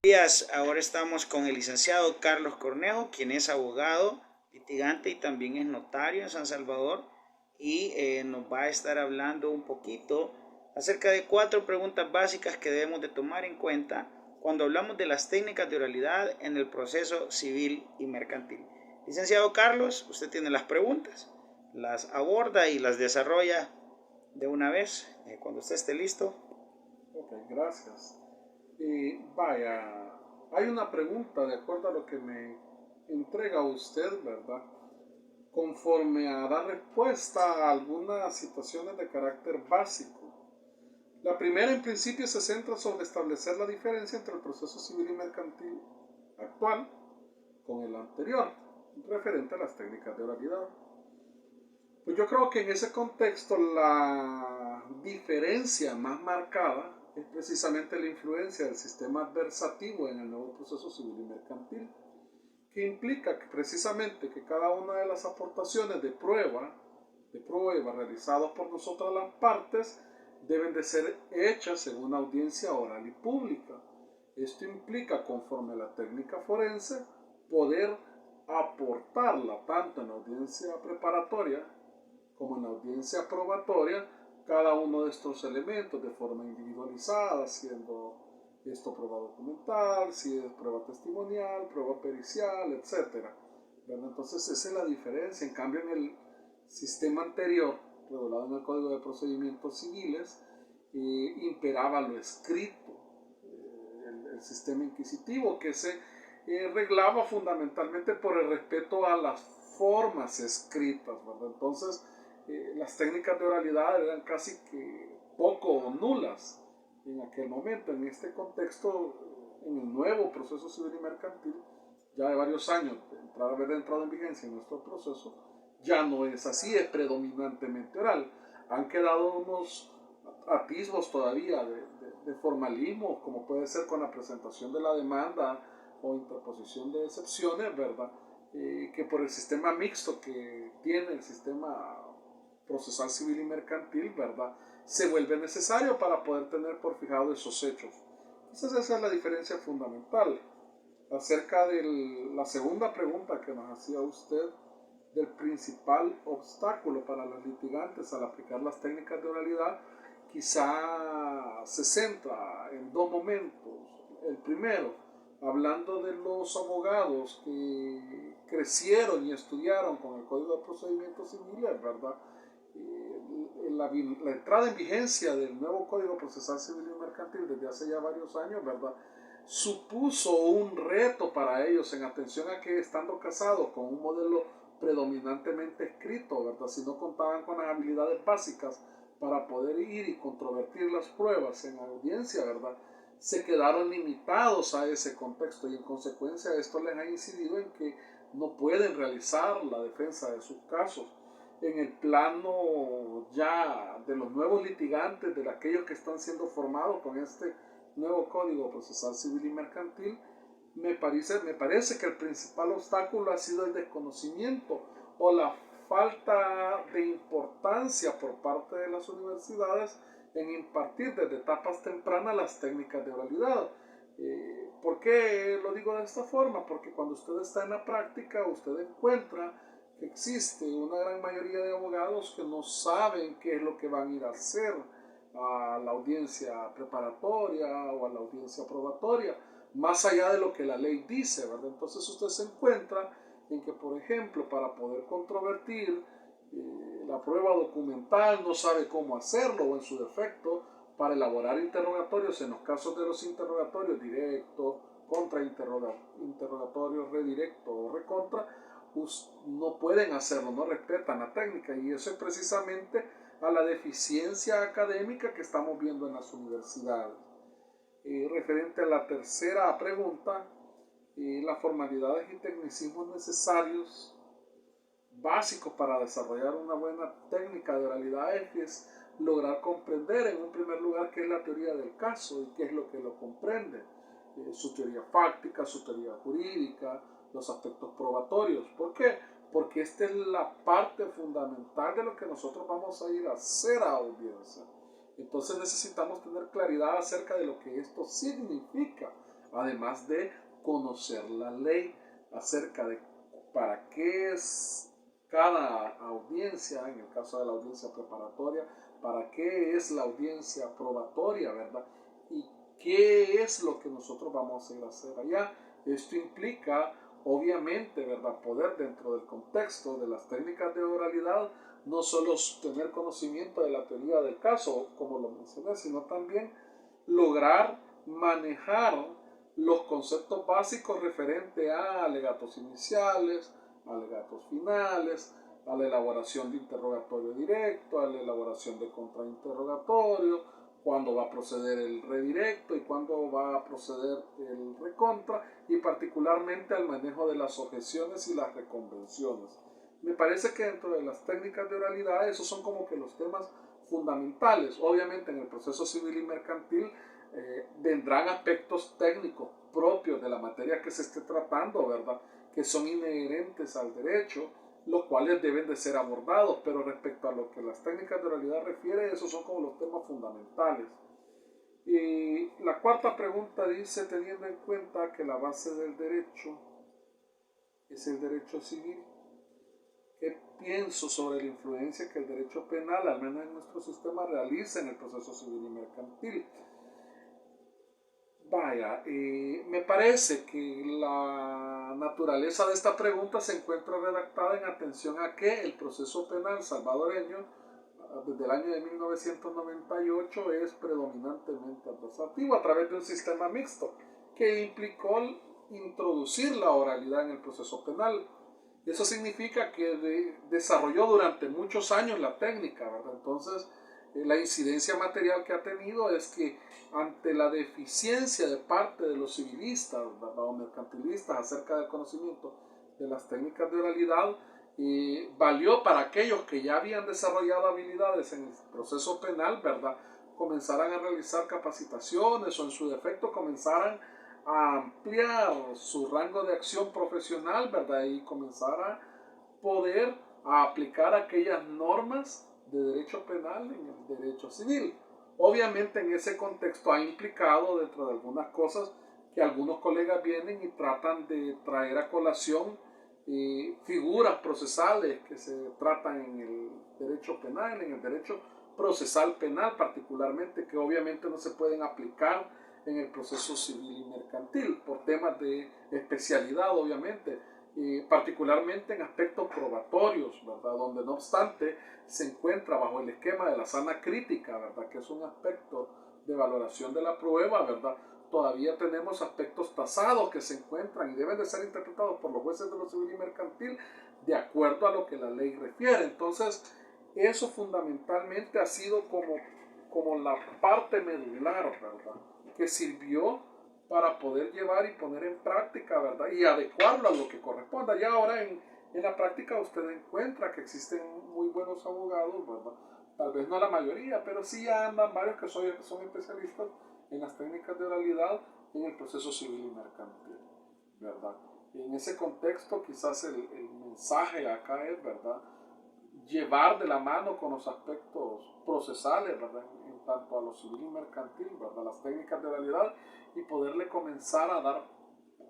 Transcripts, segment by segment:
Días, ahora estamos con el licenciado Carlos Cornejo, quien es abogado, litigante y también es notario en San Salvador y nos va a estar hablando un poquito acerca de 4 preguntas básicas que debemos de tomar en cuenta cuando hablamos de las técnicas de oralidad en el proceso civil y mercantil. Licenciado Carlos, usted tiene las preguntas, las aborda y las desarrolla de una vez cuando usted esté listo. Ok, gracias. Vaya, hay una pregunta de acuerdo a lo que me entrega usted, ¿verdad? Conforme a dar respuesta a algunas situaciones de carácter básico. La primera en principio se centra sobre establecer la diferencia entre el proceso civil y mercantil actual con el anterior, referente a las técnicas de oralidad. Pues yo creo que en ese contexto la diferencia más marcada es precisamente la influencia del sistema adversativo en el nuevo proceso civil y mercantil, que implica que precisamente que cada una de las aportaciones de prueba realizadas por nosotras las partes deben de ser hechas en una audiencia oral y pública. Esto implica, conforme a la técnica forense, poder aportarla tanto en la audiencia preparatoria como en la audiencia probatoria cada uno de estos elementos de forma individualizada, siendo esto prueba documental, si es prueba testimonial, prueba pericial, etc. Entonces esa es la diferencia. En cambio, en el sistema anterior, regulado en el Código de Procedimientos Civiles, imperaba lo escrito, el sistema inquisitivo, que se reglaba fundamentalmente por el respeto a las formas escritas, ¿verdad? Entonces, las técnicas de oralidad eran casi que poco o nulas en aquel momento. En este contexto, en el nuevo proceso civil y mercantil, ya de varios años de haber entrado en vigencia en nuestro proceso, ya no es así, es predominantemente oral. Han quedado unos atisbos todavía de formalismo, como puede ser con la presentación de la demanda o interposición de excepciones, ¿verdad? Que por el sistema mixto que tiene el sistema procesal civil y mercantil, ¿verdad? Se vuelve necesario para poder tener por fijado esos hechos. Entonces esa es la diferencia fundamental. Acerca de la segunda pregunta que nos hacía usted, del principal obstáculo para los litigantes al aplicar las técnicas de oralidad, quizá se centra en 2 momentos. El primero, hablando de los abogados que crecieron y estudiaron con el Código de Procedimientos Civiles, ¿verdad? La entrada en vigencia del nuevo Código Procesal Civil y Mercantil desde hace ya varios años, ¿verdad? Supuso un reto para ellos en atención a que, estando casados con un modelo predominantemente escrito, ¿verdad? Si no contaban con las habilidades básicas para poder ir y controvertir las pruebas en la audiencia, ¿verdad? Se quedaron limitados a ese contexto y en consecuencia esto les ha incidido en que no pueden realizar la defensa de sus casos. En el plano ya de los nuevos litigantes, de aquellos que están siendo formados con este nuevo Código Procesal Civil y Mercantil, me parece que el principal obstáculo ha sido el desconocimiento o la falta de importancia por parte de las universidades en impartir desde etapas tempranas las técnicas de oralidad. ¿Por qué lo digo de esta forma? Porque cuando usted está en la práctica, usted encuentra que existe una gran mayoría de abogados que no saben qué es lo que van a ir a hacer a la audiencia preparatoria o a la audiencia probatoria, más allá de lo que la ley dice, ¿verdad? Entonces usted se encuentra en que, por ejemplo, para poder controvertir la prueba documental no sabe cómo hacerlo, o en su defecto, para elaborar interrogatorios, en los casos de los interrogatorios directo, interrogatorios redirecto o recontra, no pueden hacerlo, no respetan la técnica, y eso es precisamente a la deficiencia académica que estamos viendo en las universidades. Referente a la tercera pregunta, las formalidades y tecnicismos necesarios básicos para desarrollar una buena técnica de oralidad es lograr comprender en un primer lugar qué es la teoría del caso y qué es lo que lo comprende, su teoría fáctica, su teoría jurídica, los aspectos probatorios. ¿Por qué? Porque esta es la parte fundamental de lo que nosotros vamos a ir a hacer a audiencia. Entonces necesitamos tener claridad acerca de lo que esto significa además de conocer la ley acerca de para qué es cada audiencia, en el caso de la audiencia preparatoria, para qué es la audiencia probatoria, ¿verdad? Y qué es lo que nosotros vamos a ir a hacer allá. Esto implica, obviamente, ¿verdad?, poder dentro del contexto de las técnicas de oralidad no solo tener conocimiento de la teoría del caso, como lo mencioné, sino también lograr manejar los conceptos básicos referentes a alegatos iniciales, alegatos finales, a la elaboración de interrogatorio directo, a la elaboración de contrainterrogatorio, cuándo va a proceder el redirecto y cuándo va a proceder el recontra, y particularmente al manejo de las objeciones y las reconvenciones. Me parece que dentro de las técnicas de oralidad esos son como que los temas fundamentales. Obviamente en el proceso civil y mercantil vendrán aspectos técnicos propios de la materia que se esté tratando, ¿verdad?, que son inherentes al derecho, los cuales deben de ser abordados, pero respecto a lo que las técnicas de oralidad refieren, esos son como los temas fundamentales. Y la cuarta pregunta dice, teniendo en cuenta que la base del derecho es el derecho civil, ¿qué pienso sobre la influencia que el derecho penal, al menos en nuestro sistema, realiza en el proceso civil y mercantil? Vaya, me parece que la naturaleza de esta pregunta se encuentra redactada en atención a que el proceso penal salvadoreño, desde el año de 1998, es predominantemente adversativo a través de un sistema mixto que implicó introducir la oralidad en el proceso penal. Eso significa que desarrolló durante muchos años la técnica, ¿verdad? Entonces, la incidencia material que ha tenido es que ante la deficiencia de parte de los civilistas, ¿verdad?, o mercantilistas acerca del conocimiento de las técnicas de oralidad, valió para aquellos que ya habían desarrollado habilidades en el proceso penal, ¿verdad?, comenzaran a realizar capacitaciones o en su defecto comenzaran a ampliar su rango de acción profesional, ¿verdad?, y comenzar a poder aplicar aquellas normas de derecho penal en el derecho civil. Obviamente en ese contexto ha implicado dentro de algunas cosas que algunos colegas vienen y tratan de traer a colación figuras procesales que se tratan en el derecho penal, en el derecho procesal penal particularmente, que obviamente no se pueden aplicar en el proceso civil y mercantil por temas de especialidad, obviamente, particularmente en aspectos probatorios, ¿verdad?, donde no obstante se encuentra bajo el esquema de la sana crítica, ¿verdad?, que es un aspecto de valoración de la prueba, ¿verdad?, todavía tenemos aspectos tasados que se encuentran y deben de ser interpretados por los jueces de lo civil y mercantil de acuerdo a lo que la ley refiere. Entonces, eso fundamentalmente ha sido como la parte medular, ¿verdad?, que sirvió para poder llevar y poner en práctica, ¿verdad?, y adecuarlo a lo que corresponda. Y ahora en la práctica usted encuentra que existen muy buenos abogados, ¿verdad?, tal vez no la mayoría, pero sí andan varios que son especialistas en las técnicas de oralidad en el proceso civil y mercantil, ¿verdad? Y en ese contexto quizás el mensaje acá es, ¿verdad?, llevar de la mano con los aspectos procesales, ¿verdad?, en tanto a lo civil y mercantil, ¿verdad?, las técnicas de oralidad, y poderle comenzar a dar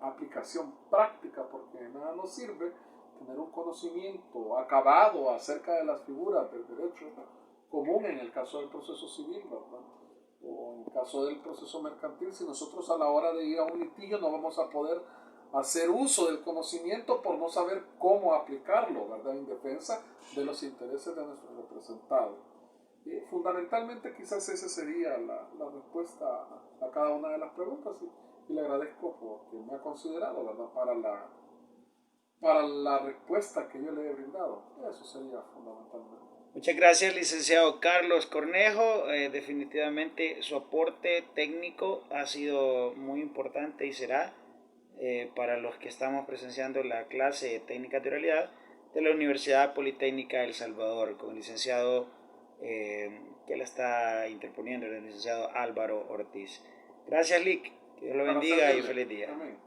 aplicación práctica, porque de nada nos sirve tener un conocimiento acabado acerca de las figuras del derecho común en el caso del proceso civil, ¿verdad?, o en el caso del proceso mercantil, si nosotros a la hora de ir a un litigio no vamos a poder hacer uso del conocimiento por no saber cómo aplicarlo, ¿verdad?, en defensa de los intereses de nuestros representados. Fundamentalmente quizás esa sería la respuesta a cada una de las preguntas, y le agradezco porque me ha considerado, ¿verdad?, para la respuesta que yo le he brindado. Eso sería fundamentalmente. Muchas gracias, licenciado Carlos Cornejo. Definitivamente su aporte técnico ha sido muy importante y será para los que estamos presenciando la clase de técnicas de oralidad de la Universidad Politécnica de El Salvador, con el licenciado que la está interponiendo, el licenciado Álvaro Ortiz. Gracias, Lic. Que Dios lo bendiga y feliz día. Amén.